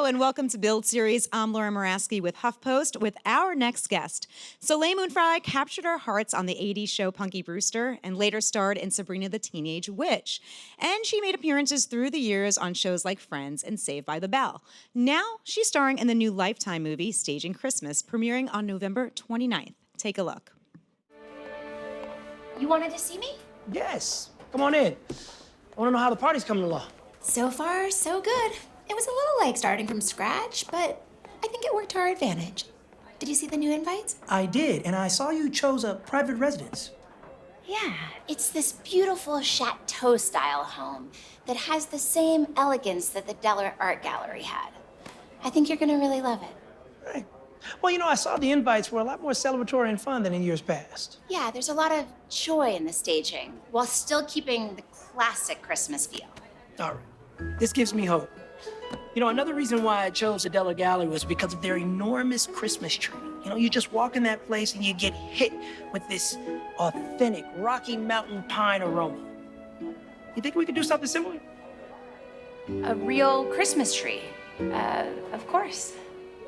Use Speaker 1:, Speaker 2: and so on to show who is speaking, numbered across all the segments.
Speaker 1: Hello and welcome to Build Series. I'm Laura Muraski with HuffPost with our next guest. Soleil Moon Frye captured our hearts on the 80s show Punky Brewster and later starred in Sabrina the Teenage Witch. And she made appearances through the years on shows like Friends and Saved by the Bell. Now she's starring in the new Lifetime movie Staging Christmas, premiering on November 29th. Take a look.
Speaker 2: You wanted to see me?
Speaker 3: Yes. Come on in. I want to know how the party's coming along.
Speaker 2: So far, so good. It was a little like starting from scratch, but I think it worked to our advantage. Did you see the new invites?
Speaker 3: I did, and I saw you chose a private residence.
Speaker 2: Yeah, it's this beautiful chateau-style home that has the same elegance that the Deller Art Gallery had. I think you're gonna really love it.
Speaker 3: Right. Well, you know, I saw the invites were a lot more celebratory and fun than in years past.
Speaker 2: Yeah, there's a lot of joy in the staging, while still keeping the classic Christmas feel.
Speaker 3: All right. This gives me hope. You know, another reason why I chose the Deller Gallery was because of their enormous Christmas tree. You know, you just walk in that place and you get hit with this authentic Rocky Mountain pine aroma. You think we could do something similar?
Speaker 2: A real Christmas tree, of course.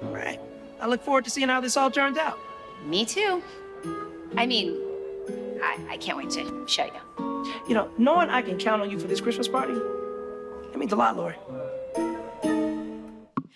Speaker 3: All right. I look forward to seeing how this all turns out.
Speaker 2: Me too. I mean, I can't wait to show you.
Speaker 3: You know, knowing I can count on you for this Christmas party, that means a lot, Lori.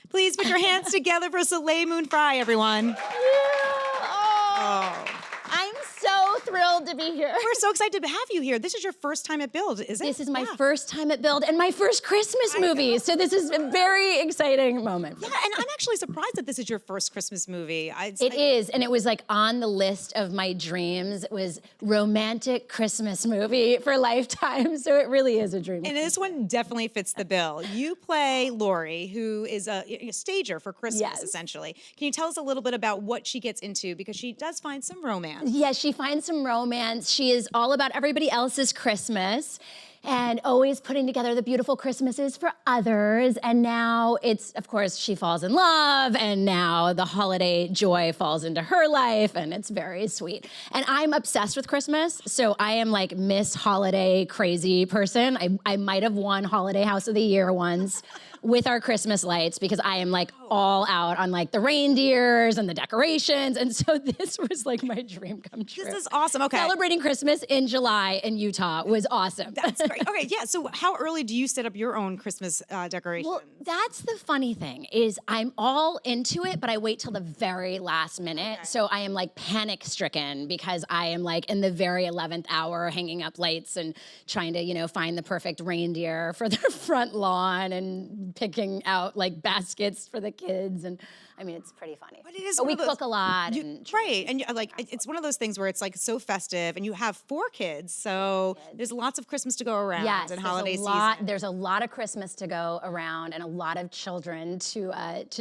Speaker 1: Please put your hands together for Soleil Moon Frye, everyone.
Speaker 4: Yeah. Oh. I'm so thrilled to be here.
Speaker 1: We're so excited to have you here. This is your first time at Build, is it?
Speaker 4: This is my first time at Build and my first Christmas movie. So this is a very exciting moment.
Speaker 1: Yeah, and I'm actually surprised that this is your first Christmas movie.
Speaker 4: It is, and it was like on the list of my dreams. It was romantic Christmas movie for Lifetime, so it really is a dream.
Speaker 1: And this one definitely fits the bill. You play Lori, who is a stager for Christmas, essentially. Can you tell us a little bit about what she gets into? Because she does find some romance.
Speaker 4: Yes, she finds some romance. She is all about everybody else's Christmas and always putting together the beautiful Christmases for others. And now it's, of course, she falls in love, and now the holiday joy falls into her life, and it's very sweet. And I'm obsessed with Christmas, so I am like Miss Holiday crazy person. I might have won Holiday House of the Year once with our Christmas lights, because I am like all out on like the reindeers and the decorations. And so this was like my dream come true.
Speaker 1: This is awesome, okay.
Speaker 4: Celebrating Christmas in July in Utah was awesome.
Speaker 1: That's great. Okay, yeah, so how early do you set up your own Christmas decorations?
Speaker 4: Well, that's the funny thing, is I'm all into it, but I wait till the very last minute. Okay. So I am like panic stricken because I am like in the very 11th hour hanging up lights and trying to, you know, find the perfect reindeer for their front lawn and picking out like baskets for the kids. And I mean, it's pretty funny.
Speaker 1: But it is.
Speaker 4: But we cook a lot.
Speaker 1: Right, and like it's one of those things where it's like so festive, and you have 4 kids, so there's lots of Christmas to go around.
Speaker 4: Yes,
Speaker 1: and holiday
Speaker 4: season.
Speaker 1: There's
Speaker 4: a lot of Christmas to go around, and a lot of children to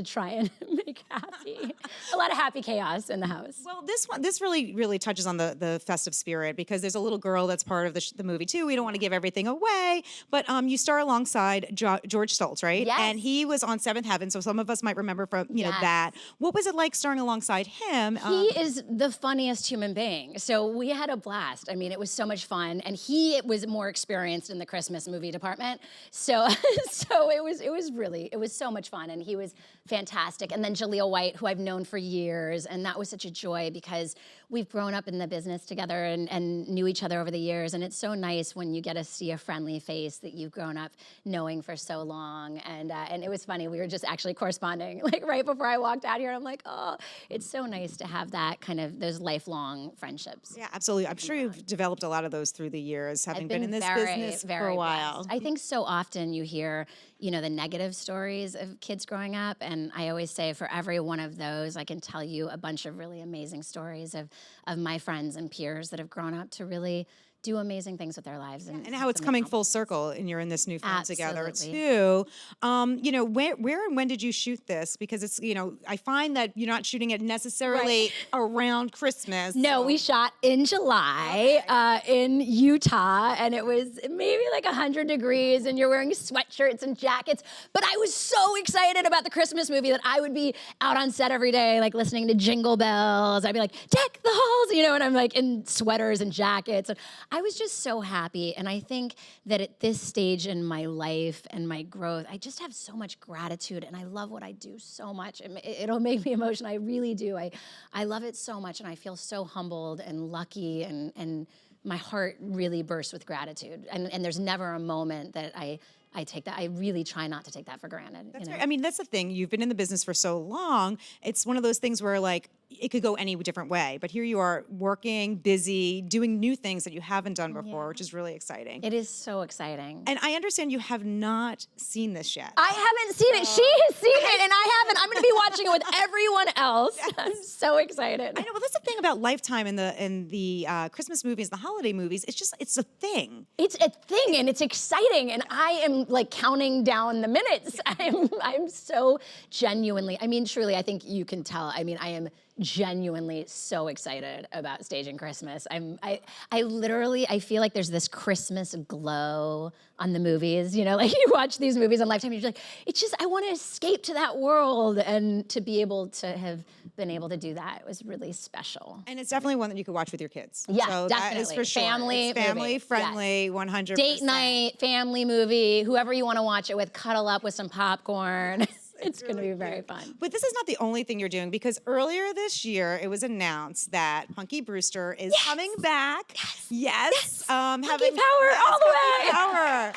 Speaker 4: try and make happy. A lot of happy chaos in the house.
Speaker 1: Well, this really touches on the festive spirit, because there's a little girl that's part of the movie too. We don't want to give everything away, but you star alongside George Stoltz, right?
Speaker 4: Yes.
Speaker 1: And he was on Seventh Heaven, so some of us might remember from know that. What was it like starring alongside him?
Speaker 4: He is the funniest human being. So we had a blast. I mean, it was so much fun, and he was more experienced in the Christmas movie department. So it was so much fun, and he was fantastic. And then Jaleel White, who I've known for years, and that was such a joy because we've grown up in the business together and knew each other over the years. And it's so nice when you get to see a friendly face that you've grown up knowing for so long. And it was funny. We were just actually corresponding like right before I walked out here. I'm like, oh, it's so nice to have that kind of those lifelong friendships.
Speaker 1: Yeah, absolutely. I'm sure you've developed a lot of those through the years, having been in this business for a while.
Speaker 4: Blessed. I think so often you hear, you know, the negative stories of kids growing up, and I always say for every one of those, I can tell you a bunch of really amazing stories of my friends and peers that have grown up to really do amazing things with their lives.
Speaker 1: And how it's coming full circle, and you're in this new film together too. You know, where and when did you shoot this? Because it's, you know, I find that you're not shooting it necessarily around Christmas.
Speaker 4: No, we shot in July in Utah, and it was maybe like 100 degrees, and you're wearing sweatshirts and jackets. But I was so excited about the Christmas movie that I would be out on set every day, like listening to Jingle Bells. I'd be like, deck the halls, you know, and I'm like in sweaters and jackets. And I was just so happy. And I think that at this stage in my life and my growth, I just have so much gratitude, and I love what I do so much. It'll make me emotional. I really do. I love it so much, and I feel so humbled and lucky, and my heart really bursts with gratitude. And there's never a moment that I take that. I really try not to take that for granted.
Speaker 1: That's right. I mean, that's the thing. You've been in the business for so long. It's one of those things where, like, it could go any different way. But here you are working, busy, doing new things that you haven't done before, which is really exciting.
Speaker 4: It is so exciting.
Speaker 1: And I understand you have not seen this yet.
Speaker 4: I haven't seen it. She has seen it, and I haven't. I'm going to be watching it with everyone else. Yes. I'm so excited.
Speaker 1: I know. Well, that's the thing about Lifetime and the Christmas movies, the holiday movies. It's a thing.
Speaker 4: It's a thing, and it's exciting, and I am like counting down the minutes. I'm so genuinely. I mean, truly, I think you can tell. I mean, I am genuinely so excited about staging Christmas. I literally feel like there's this Christmas glow on the movies, you know, like you watch these movies on Lifetime and you're like, it's just, I want to escape to that world, and to be able to have been able to do that was really special.
Speaker 1: And it's definitely one that you could watch with your kids.
Speaker 4: Yeah,
Speaker 1: so
Speaker 4: definitely.
Speaker 1: That is for sure.
Speaker 4: Family
Speaker 1: friendly,
Speaker 4: yes.
Speaker 1: 100%.
Speaker 4: Date night, family movie, whoever you want to watch it with, cuddle up with some popcorn. It's going to be very fun.
Speaker 1: But this is not the only thing you're doing, because earlier this year it was announced that Punky Brewster is coming back. Yes.
Speaker 4: Punky power all the way.
Speaker 1: Power.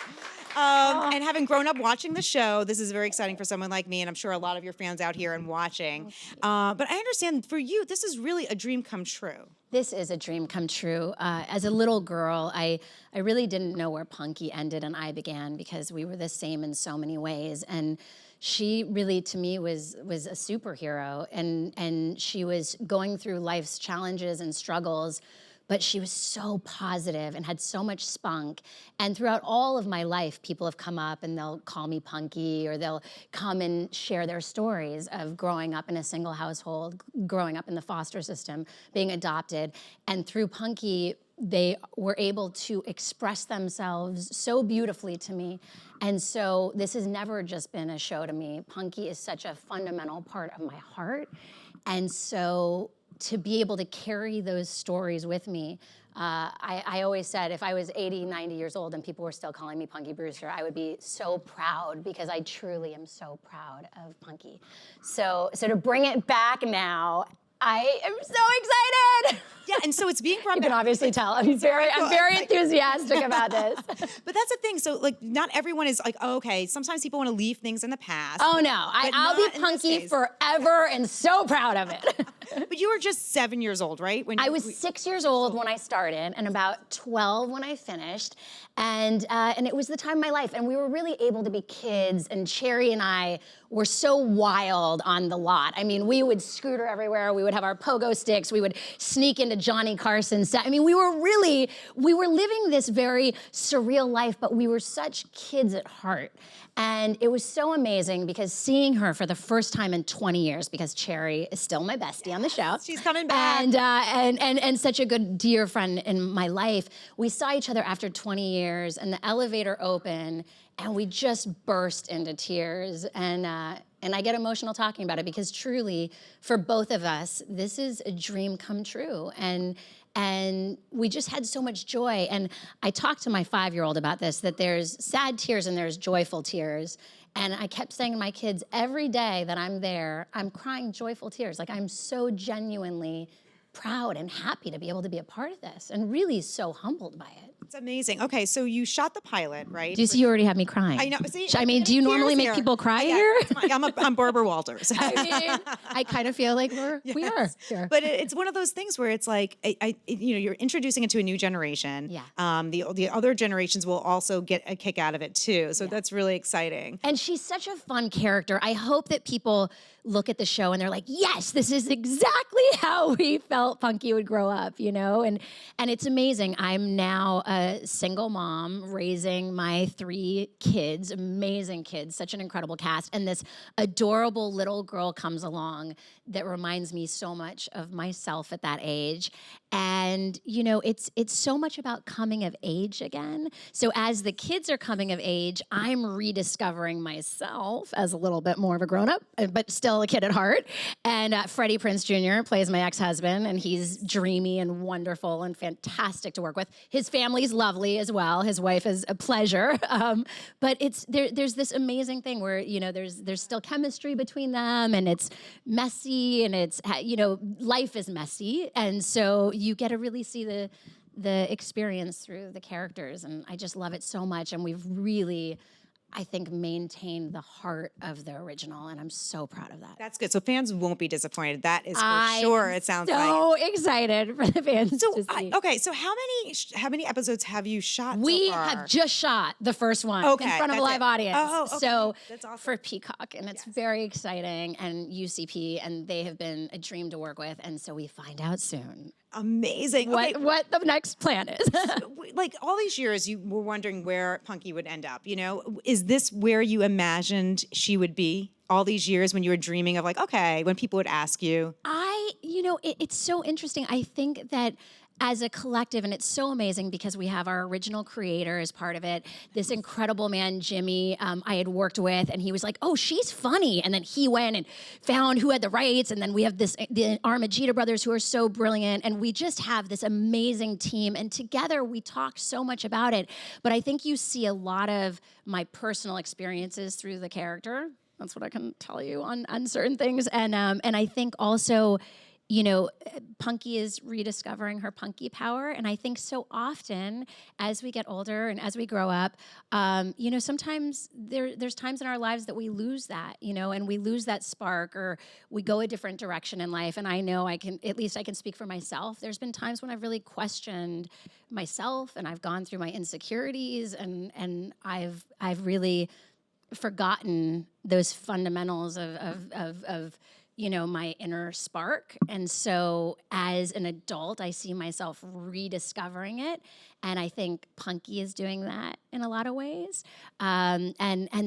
Speaker 1: And having grown up watching the show, this is very exciting for someone like me, and I'm sure a lot of your fans out here and watching. But I understand for you, this is really a dream come true.
Speaker 4: This is a dream come true. As a little girl, I really didn't know where Punky ended and I began, because we were the same in so many ways. And she really, to me, was a superhero, and she was going through life's challenges and struggles, but she was so positive and had so much spunk. And throughout all of my life, people have come up and they'll call me Punky, or they'll come and share their stories of growing up in a single household, growing up in the foster system, being adopted. And through Punky, they were able to express themselves so beautifully to me. And so this has never just been a show to me. Punky is such a fundamental part of my heart. And so to be able to carry those stories with me, I always said if I was 80, 90 years old and people were still calling me Punky Brewster, I would be so proud, because I truly am so proud of Punky. So to bring it back now, I am so excited.
Speaker 1: Yeah, and so it's being brought back.
Speaker 4: You can obviously tell I'm very enthusiastic about this.
Speaker 1: But that's the thing. So, like, not everyone is like, oh, okay. Sometimes people want to leave things in the past.
Speaker 4: Oh no, I'll be Punky forever, and so proud of it.
Speaker 1: But you were just 7 years old, right?
Speaker 4: I was 6 years old when I started, and about 12 when I finished, and it was the time of my life, and we were really able to be kids. And Cherry and I were so wild on the lot. I mean, we would scooter everywhere. We would have our pogo sticks. We would sneak into Johnny Carson's set. I mean, we were living this very surreal life, but we were such kids at heart. And it was so amazing, because seeing her for the first time in 20 years, because Cherry is still my bestie on the show.
Speaker 1: She's coming back.
Speaker 4: And such a good, dear friend in my life. We saw each other after 20 years, and the elevator opened, and we just burst into tears. And I get emotional talking about it, because truly, for both of us, this is a dream come true. And we just had so much joy. And I talked to my 5-year-old about this, that there's sad tears and there's joyful tears. And I kept saying to my kids, every day that I'm there, I'm crying joyful tears. Like, I'm so genuinely proud and happy to be able to be a part of this, and really so humbled by it.
Speaker 1: It's amazing. Okay, so you shot the pilot, right?
Speaker 4: Do you see you already have me crying?
Speaker 1: I know. See,
Speaker 4: I mean, do you normally make people cry here?
Speaker 1: I'm Barbara Walters.
Speaker 4: I mean, I kind of feel like we are here.
Speaker 1: But it's one of those things where it's like, you're introducing it to a new generation.
Speaker 4: Yeah.
Speaker 1: The other generations will also get a kick out of it too. So that's really exciting.
Speaker 4: And she's such a fun character. I hope that people look at the show and they're like, yes, this is exactly how we felt Punky would grow up, you know? And it's amazing. I'm now a single mom raising my 3 kids, amazing kids, such an incredible cast. And this adorable little girl comes along that reminds me so much of myself at that age. And, you know, it's so much about coming of age again. So as the kids are coming of age, I'm rediscovering myself as a little bit more of a grown-up, but still a kid at heart. And Freddie Prinze Jr. plays my ex-husband, and he's dreamy and wonderful and fantastic to work with. His family's lovely as well. His wife is a pleasure. But there's this amazing thing where, you know, there's still chemistry between them, and it's messy, and it's, you know, life is messy. And so you get to really see the experience through the characters, and I just love it so much. And we've really, I think, maintained the heart of the original, and I'm so proud of that.
Speaker 1: That's good. So fans won't be disappointed. That is for sure. It sounds like.
Speaker 4: So excited for the fans to see.
Speaker 1: Okay, so how many episodes have you shot
Speaker 4: We
Speaker 1: so far?
Speaker 4: have just shot the first one in front of a live audience.
Speaker 1: Oh, okay.
Speaker 4: So
Speaker 1: That's awesome.
Speaker 4: for Peacock, and it's very exciting, and UCP, and they have been a dream to work with, and so we find out soon
Speaker 1: Amazing. Okay.
Speaker 4: what the next plan is.
Speaker 1: Like all these years, you were wondering where Punky would end up. You know, is this where you imagined she would be? All these years when you were dreaming of, like, okay, when people would ask you.
Speaker 4: It's so interesting. I think that as a collective, and it's so amazing because we have our original creator as part of it, this incredible man, Jimmy, I had worked with, and he was like, oh, she's funny. And then he went and found who had the rights. And then we have the Armagita brothers who are so brilliant. And we just have this amazing team. And together we talked so much about it. But I think you see a lot of my personal experiences through the character. That's what I can tell you on certain things. And I think also, you know, Punky is rediscovering her punky power. And I think so often as we get older and as we grow up, you know, sometimes there's times in our lives that we lose that, you know, and we lose that spark, or we go a different direction in life. And I know I can speak for myself. There's been times when I've really questioned myself, and I've gone through my insecurities, and I've really forgotten those fundamentals of you know, my inner spark. And so as an adult, I see myself rediscovering it. And I think Punky is doing that in a lot of ways. And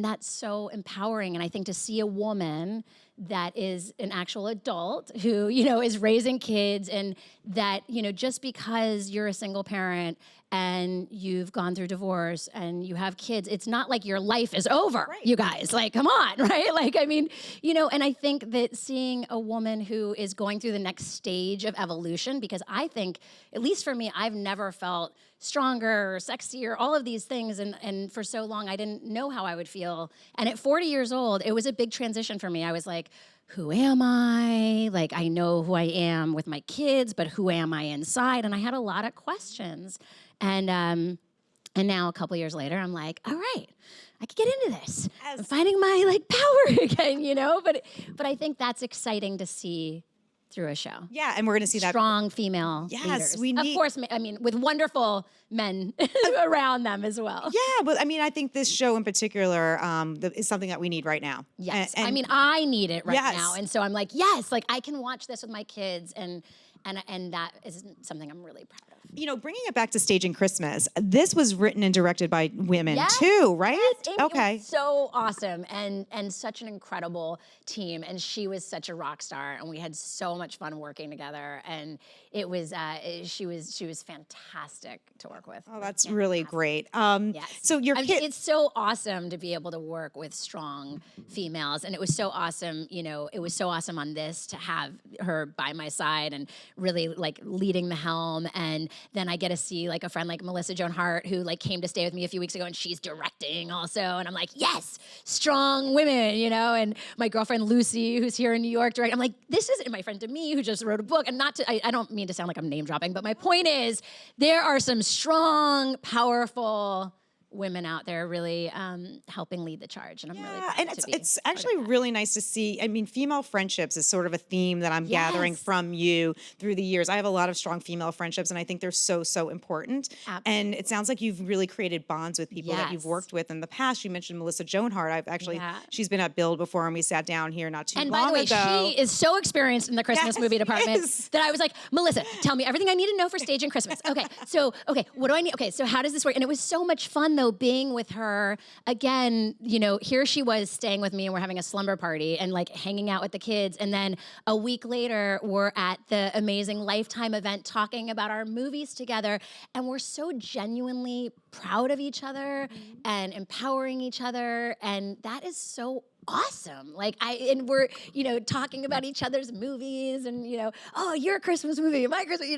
Speaker 4: that's so empowering. And I think to see a woman that is an actual adult who, you know, is raising kids, and that, you know, just because you're a single parent and you've gone through divorce and you have kids, it's not like your life is over, you guys. Like, come on, right? Like, I mean, you know, and I think that seeing a woman who is going through the next stage of evolution, because I think, at least for me, I've never felt stronger or sexier, all of these things. And for so long, I didn't know how I would feel. And at 40 years old, it was a big transition for me. I was like, who am I? Like, I know who I am with my kids, but who am I inside? And I had a lot of questions. And now a couple years later, I'm like, all right, I could get into this. I'm finding my, like, power again, you know? But I think that's exciting to see through a show.
Speaker 1: Yeah, and we're going to see that.
Speaker 4: Strong female leaders. We need. Of course, I mean, with wonderful men around them as well.
Speaker 1: Yeah, but I mean, I think this show in particular is something that we need right now.
Speaker 4: Yes, I mean, I need it right now. And so I'm like, yes, like I can watch this with my kids, and that is something I'm really proud of.
Speaker 1: You know, bringing it back to Staging Christmas, this was written and directed by women too, right?
Speaker 4: Yes, Amy,
Speaker 1: okay.
Speaker 4: It was so awesome, and such an incredible team, and she was such a rock star, and we had so much fun working together, and it was she was fantastic to work with.
Speaker 1: Oh, that's really great.
Speaker 4: Yes.
Speaker 1: So your kid,
Speaker 4: it's so awesome to be able to work with strong females, and it was so awesome. You know, it was so awesome on this to have her by my side and really like leading the helm. And then I get to see like a friend like Melissa Joan Hart, who like came to stay with me a few weeks ago, and she's directing also. And I'm like, yes, strong women, you know. And my girlfriend Lucy, who's here in New York, directing. I'm like, this is, and my friend Demi, who just wrote a book. And not to, I don't mean to sound like I'm name dropping, but my point is, there are some strong, powerful women out there really helping lead the charge, and I'm really proud
Speaker 1: and
Speaker 4: to be
Speaker 1: it's
Speaker 4: part of
Speaker 1: actually
Speaker 4: that.
Speaker 1: really nice to see. I mean, female friendships is sort of a theme that I'm gathering
Speaker 4: Yes.
Speaker 1: from you through the years. I have a lot of strong female friendships, and I think they're so important. And it sounds like you've really created bonds with people that you've
Speaker 4: Yes.
Speaker 1: worked with in the past. You mentioned Melissa Joan Hart. I've actually, she's been at Build before, and we sat down here not too
Speaker 4: And
Speaker 1: long
Speaker 4: by the way,
Speaker 1: ago.
Speaker 4: she is so experienced in the Christmas movie department
Speaker 1: yes.
Speaker 4: that I was like, Melissa, tell me everything I need to know for staging Christmas. Okay, what do I need? Okay, so how does this work? And it was so much fun though, being with her again. You know, here she was staying with me, and we're having a slumber party and like hanging out with the kids. And then a week later, we're at the amazing Lifetime event talking about our movies together, and we're so genuinely proud of each other and empowering each other, and that is so awesome. Like and we're, talking about each other's movies and, oh, your Christmas movie, my Christmas,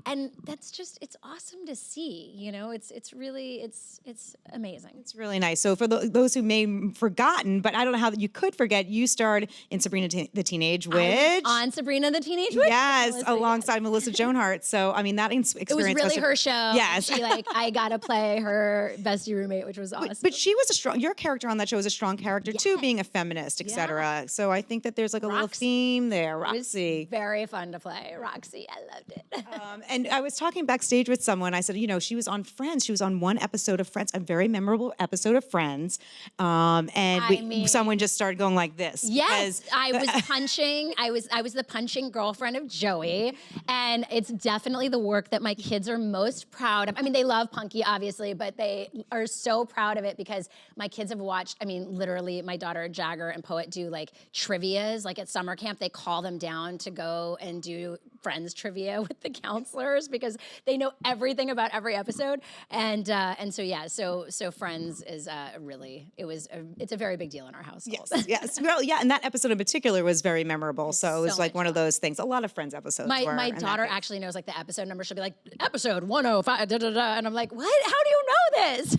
Speaker 4: and that's just, it's awesome to see, it's really, it's amazing.
Speaker 1: It's really nice. So for those who may have forgotten, but I don't know how you could forget, you starred in Sabrina the Teenage Witch.
Speaker 4: On Sabrina the Teenage Witch.
Speaker 1: Yes, alongside Melissa Joan Hart. So, I mean, that experience
Speaker 4: It was really her show.
Speaker 1: Yes.
Speaker 4: She I got to play her bestie roommate, which was awesome.
Speaker 1: But she was your character on that show was a strong character too, being a feminist, etc. So I think that there's like a little theme there. Roxy.
Speaker 4: It was very fun to play. Roxy, I loved it.
Speaker 1: And I was talking backstage with someone. I said, she was on Friends. She was on one episode of Friends, a very memorable episode of Friends. Someone just started going like this.
Speaker 4: Yes, I was punching. I was the punching girlfriend of Joey, and it's definitely the work that my kids are most proud of. I mean, they love Punky, obviously, but they are so proud of it because my kids have watched. I mean, literally, my daughter Jagger and Poet do like trivias. Like at summer camp, they call them down to go and do Friends trivia with the counselors because they know everything about every episode. And so Friends is it's a very big deal in our household.
Speaker 1: Yes. Well, yeah, and that episode in particular was very memorable. So it was like one of those things. A lot of Friends episodes.
Speaker 4: My daughter actually knows like the episode number. She'll be like, episode 105, and I'm like, what? How do you know this?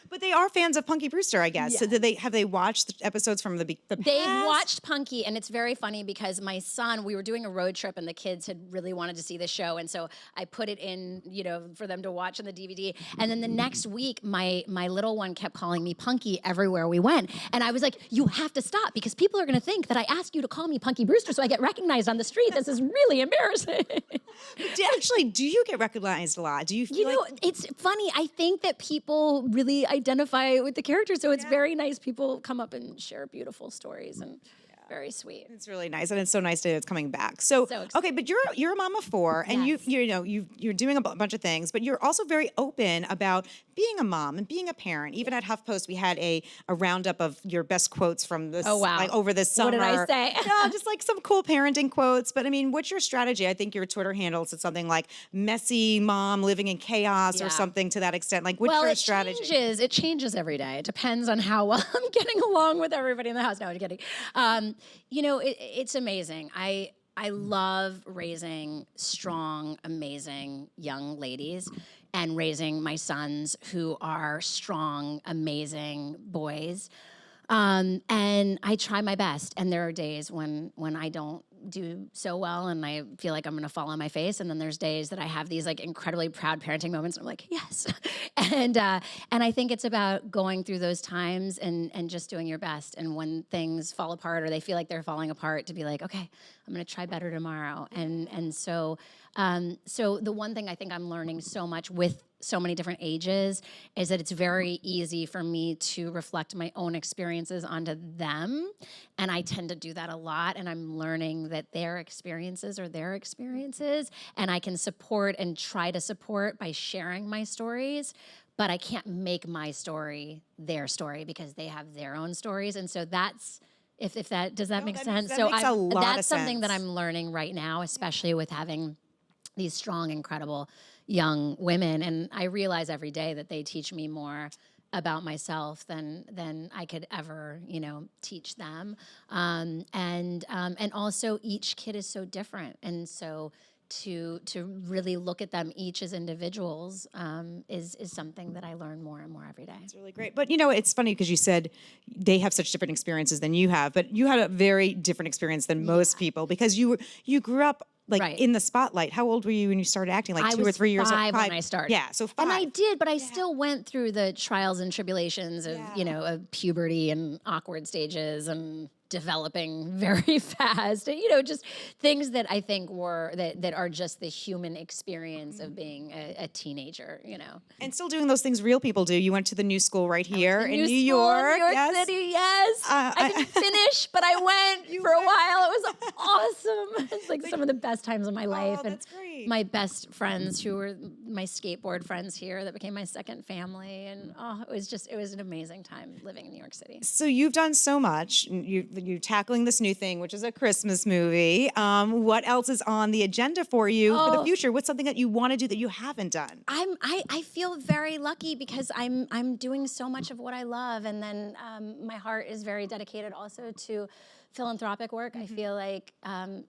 Speaker 1: But they are fans of Punky Brewster, I guess.
Speaker 4: Yeah.
Speaker 1: So have they watched the episodes from the past?
Speaker 4: They've watched Punky, and it's very funny because my son, we were doing a road trip, and the kids had really wanted to see the show, and so I put it in, for them to watch on the DVD. And then the next week, my little one kept calling me Punky everywhere we went, and I was like, you have to stop because people are going to think that I asked you to call me Punky Brewster so I get recognized on the street. This is really embarrassing.
Speaker 1: Do you get recognized a lot? Do you feel
Speaker 4: it's funny. I think that people really identify with the character, so it's very nice. People come up and share beautiful stories, and very sweet.
Speaker 1: It's really nice, and it's so nice that it's coming back. So okay, but you're a mom of four, and you're doing a bunch of things, but you're also very open about being a mom and being a parent. Even at HuffPost, we had a roundup of your best quotes from this, like over this summer.
Speaker 4: What did I say?
Speaker 1: No, just like some cool parenting quotes. But I mean, what's your strategy? I think your Twitter handle said something like "messy mom living in chaos" or something to that extent. Like, what's your strategy?
Speaker 4: It changes every day. It depends on how well I'm getting along with everybody in the house. No, I'm kidding. It's amazing. I love raising strong, amazing young ladies and raising my sons who are strong, amazing boys. And I try my best. And there are days when I don't do so well and I feel like I'm going to fall on my face. And then there's days that I have these like incredibly proud parenting moments. And I'm like, yes. And I think it's about going through those times and just doing your best. And when things fall apart or they feel like they're falling apart, to be like, okay, I'm going to try better tomorrow. And so the one thing I think I'm learning so much with so many different ages is that it's very easy for me to reflect my own experiences onto them. And I tend to do that a lot. And I'm learning that their experiences are their experiences. And I can support and try to support by sharing my stories. But I can't make my story their story because they have their own stories. And so that's, if that, does that make sense? That's something that I'm learning right now, especially with having these strong, incredible young women. And I realize every day that they teach me more about myself than I could ever, teach them. And also each kid is so different. And so to really look at them each as individuals is something that I learn more and more every day.
Speaker 1: It's really great. But, it's funny because you said they have such different experiences than you have, but you had a very different experience than most people because you grew up like
Speaker 4: Right.
Speaker 1: in the spotlight. How old were you when you started acting? Like
Speaker 4: I
Speaker 1: 2 or
Speaker 4: was
Speaker 1: 3 years old?
Speaker 4: 5 when I started.
Speaker 1: Yeah, so 5.
Speaker 4: And I did, but I still went through the trials and tribulations of, of puberty and awkward stages and developing very fast, just things that I think that are just the human experience of being a teenager,
Speaker 1: And still doing those things real people do. You went to the new school right here in New
Speaker 4: New
Speaker 1: York.
Speaker 4: York City, yes. I didn't finish, but I went for a while. It was awesome. It's like some of the best times of my life.
Speaker 1: Oh, that's great.
Speaker 4: My best friends who were my skateboard friends here that became my second family. And it was an amazing time living in New York City.
Speaker 1: So you've done so much. You're tackling this new thing, which is a Christmas movie. What else is on the agenda for you for the future? What's something that you want to do that you haven't done?
Speaker 4: I feel very lucky because I'm doing so much of what I love, and then my heart is very dedicated also to philanthropic work. I feel like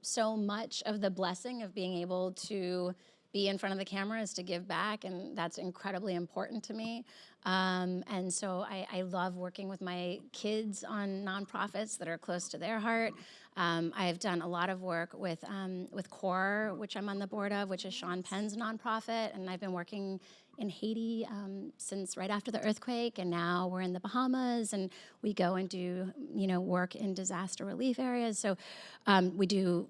Speaker 4: so much of the blessing of being able to be in front of the camera is to give back, and that's incredibly important to me. And so I love working with my kids on nonprofits that are close to their heart. I've done a lot of work with CORE, which I'm on the board of, which is Sean Penn's nonprofit, and I've been working in Haiti since right after the earthquake, and now we're in the Bahamas, and we go and do work in disaster relief areas. So we do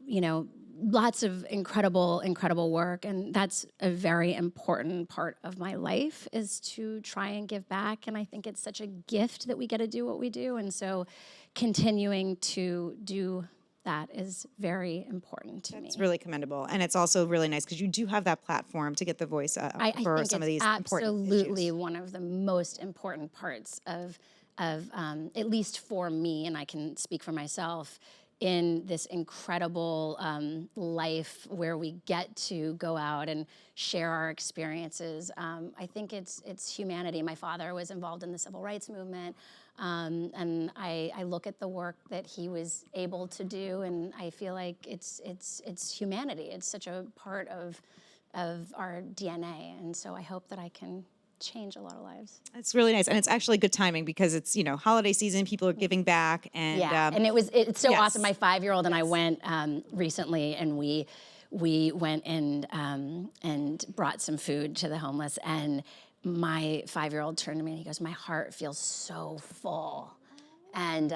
Speaker 4: lots of incredible work, and that's a very important part of my life, is to try and give back. And I think it's such a gift that we get to do what we do, and so continuing to do that is very important to me.
Speaker 1: It's really commendable, and it's also really nice because you do have that platform to get the voice up for some of these important issues.
Speaker 4: Absolutely one of the most important parts of at least for me, and I can speak for myself, in this incredible life where we get to go out and share our experiences. I think it's humanity. My father was involved in the civil rights movement, and I look at the work that he was able to do, and I feel like it's humanity. It's such a part of our DNA, and so I hope that I can change a lot of lives.
Speaker 1: It's really nice, and it's actually good timing because it's holiday season. People are giving back, and
Speaker 4: and it's so awesome. My 5-year-old and I went recently, and we went and brought some food to the homeless, and my 5-year-old turned to me and he goes, "My heart feels so full," and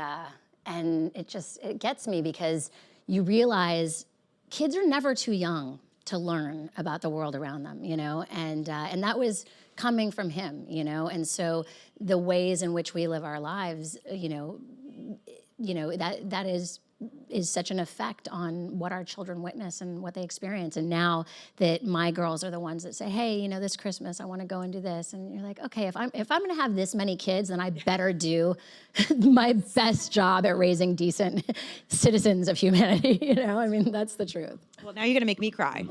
Speaker 4: it gets me because you realize kids are never too young to learn about the world around them, and that was coming from him, and so the ways in which we live our lives, that is such an effect on what our children witness and what they experience. And now that my girls are the ones that say, "Hey, this Christmas I want to go and do this," and you're like, "Okay, if I'm going to have this many kids, then I better do my best job at raising decent citizens of humanity." That's the truth.
Speaker 1: Well, now you're going to make me cry.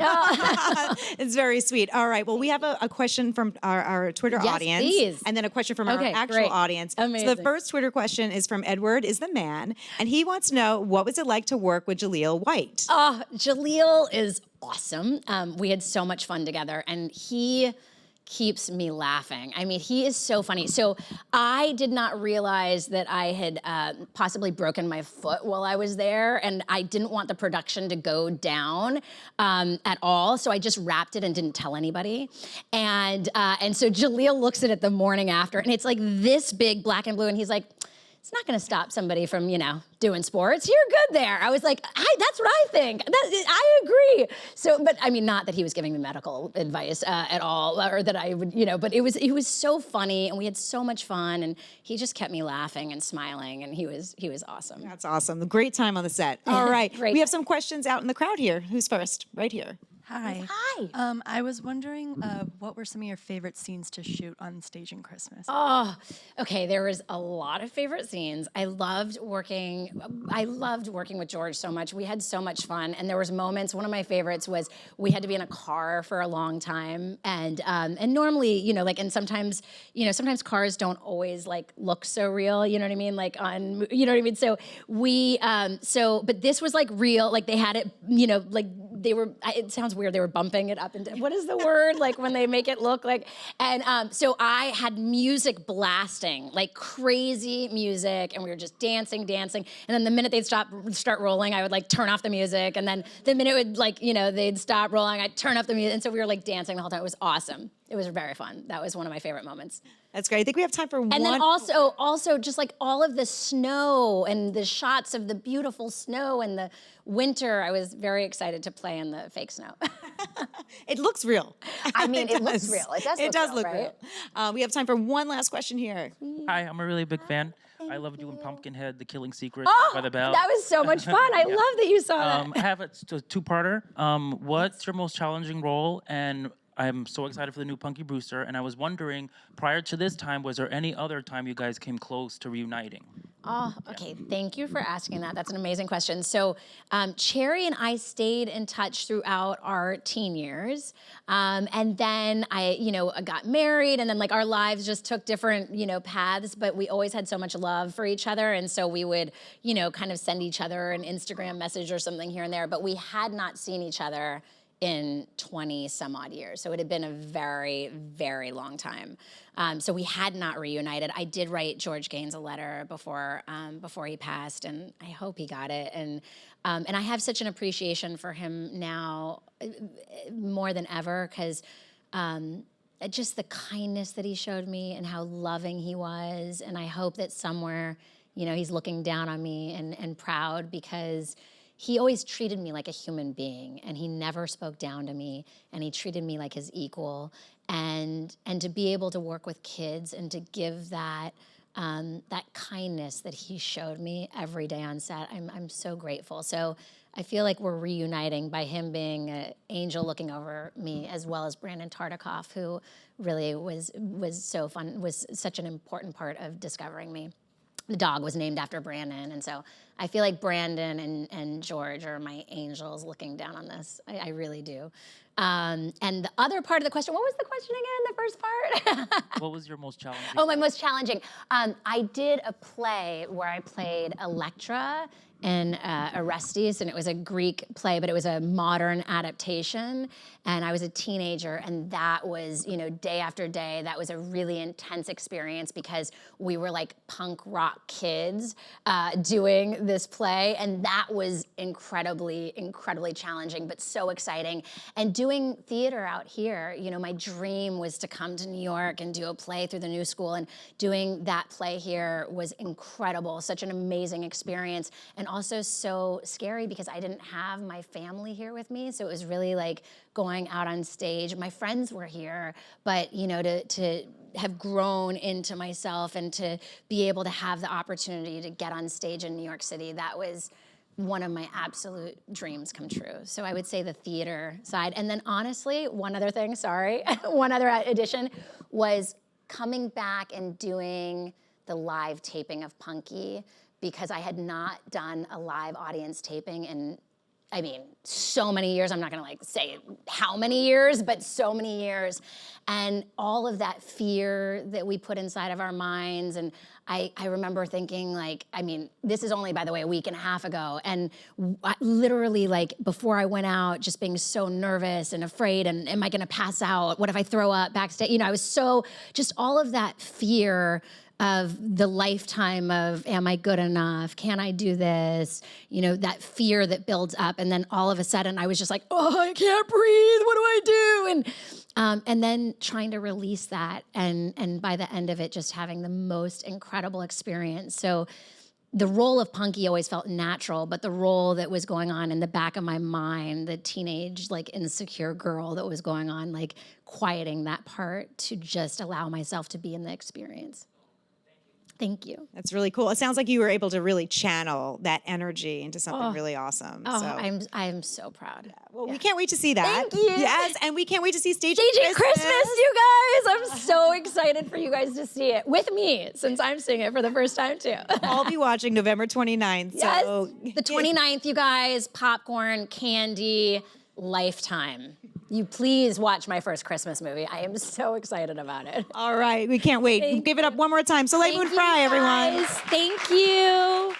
Speaker 1: It's very sweet. All right. Well, we have a question from our Twitter audience.
Speaker 4: Please.
Speaker 1: And then a question from our actual audience.
Speaker 4: Amazing.
Speaker 1: So the first Twitter question is from Edward is the Man. And he wants to know, what was it like to work with Jaleel White?
Speaker 4: Oh, Jaleel is awesome. We had so much fun together, and he keeps me laughing. He is so funny. So I did not realize that I had possibly broken my foot while I was there, and I didn't want the production to go down at all, so I just wrapped it and didn't tell anybody. And so Jaleel looks at it the morning after, and it's like this big black and blue, and he's like, "It's not going to stop somebody from, doing sports. You're good there." I was like, that's what I think. I agree. So, but not that he was giving me medical advice at all, or that I would, but it was so funny, and we had so much fun, and he just kept me laughing and smiling, and he was awesome.
Speaker 1: That's awesome. A great time on the set. All right.
Speaker 4: Great.
Speaker 1: We have some questions out in the crowd here. Who's first? Right here.
Speaker 5: Hi.
Speaker 4: Hi.
Speaker 5: I was wondering, what were some of your favorite scenes to shoot on stage in Christmas?
Speaker 4: Oh, okay. There was a lot of favorite scenes. I loved working with George so much. We had so much fun, and there was moments. One of my favorites was we had to be in a car for a long time, and normally, and sometimes cars don't always look so real. You know what I mean? So but this was real. They had it, it sounds weird, they were bumping it up and down. What is the word, like when they make it look like, and so I had music blasting, like crazy music, and we were just dancing, and then the minute they'd start rolling, I would like turn off the music, and then the minute it would like, they'd stop rolling, I'd turn up the music, and so we were like dancing the whole time. It was awesome. It was very fun. That was one of my favorite moments.
Speaker 1: That's great. I think we have time for one.
Speaker 4: And then also just like all of the snow and the shots of the beautiful snow and the winter. I was very excited to play in the fake snow.
Speaker 1: It looks real.
Speaker 4: I mean, it looks real. It does look real, right?
Speaker 1: We have time for one last question here.
Speaker 6: Hi, I'm a really big fan. I loved you in Pumpkinhead, The Killing Secret, by the Bell.
Speaker 4: That was so much fun. I love that you saw that.
Speaker 6: I have a two-parter. What's your most challenging role? And I'm so excited for the new Punky Brewster. And I was wondering, prior to this time, was there any other time you guys came close to reuniting?
Speaker 4: Oh, okay. Thank you for asking that. That's an amazing question. So Cherry and I stayed in touch throughout our teen years. And then I got married, and then like our lives just took different, paths, but we always had so much love for each other. And so we would, kind of send each other an Instagram message or something here and there, but we had not seen each other in 20 some odd years. So it had been a very, very long time. So we had not reunited. I did write George Gaines a letter before he passed, and I hope he got it. And I have such an appreciation for him now more than ever, because just the kindness that he showed me and how loving he was. And I hope that somewhere, he's looking down on me and proud, because he always treated me like a human being, and he never spoke down to me, and he treated me like his equal. And to be able to work with kids and to give that kindness that he showed me every day on set, I'm so grateful. So I feel like we're reuniting by him being an angel looking over me, as well as Brandon Tartikoff, who really was so fun, was such an important part of discovering me. The dog was named after Brandon, and so I feel like Brandon and George are my angels looking down on this. I really do. And the other part of the question, what was the question again, the first part?
Speaker 6: What was your most challenging?
Speaker 4: Oh, my most challenging. I did a play where I played Electra in Orestes, and it was a Greek play, but it was a modern adaptation. And I was a teenager, and that was, day after day, that was a really intense experience, because we were like punk rock kids doing this play, and that was incredibly, incredibly challenging, but so exciting. And doing theater out here, my dream was to come to New York and do a play through the New School, and doing that play here was incredible, such an amazing experience. And also so scary, because I didn't have my family here with me. So it was really like going out on stage. My friends were here, but to have grown into myself and to be able to have the opportunity to get on stage in New York City, that was one of my absolute dreams come true. So I would say the theater side. And then honestly, one other thing, sorry, one other addition was coming back and doing the live taping of Punky, because I had not done a live audience taping in, so many years. I'm not gonna say how many years, but so many years. And all of that fear that we put inside of our minds. And I remember thinking this is only, by the way, a week and a half ago. And literally before I went out, just being so nervous and afraid, and am I gonna pass out? What if I throw up backstage? I was so, just all of that fear of the lifetime of, am I good enough? Can I do this? That fear that builds up. And then all of a sudden I was just like, oh, I can't breathe. What do I do? And then trying to release that. And by the end of it, just having the most incredible experience. So the role of Punky always felt natural, but the role that was going on in the back of my mind, the teenage, insecure girl that was going on, quieting that part to just allow myself to be in the experience. Thank you.
Speaker 1: That's really cool. It sounds like you were able to really channel that energy into something really awesome.
Speaker 4: Oh,
Speaker 1: so.
Speaker 4: I'm so proud.
Speaker 1: Yeah. Well, we can't wait to see that.
Speaker 4: Thank you.
Speaker 1: Yes, and we can't wait to see Staging
Speaker 4: Christmas, you guys. I'm so excited for you guys to see it with me, since I'm seeing it for the first time too.
Speaker 1: I'll be watching November 29th.
Speaker 4: Yes,
Speaker 1: So.
Speaker 4: the 29th, you guys. Popcorn, candy, lifetime. You please watch my first Christmas movie. I am so excited about it.
Speaker 1: All right, we can't wait. Give it up one more time. Soleil Moon Frye, everyone.
Speaker 4: Thank you.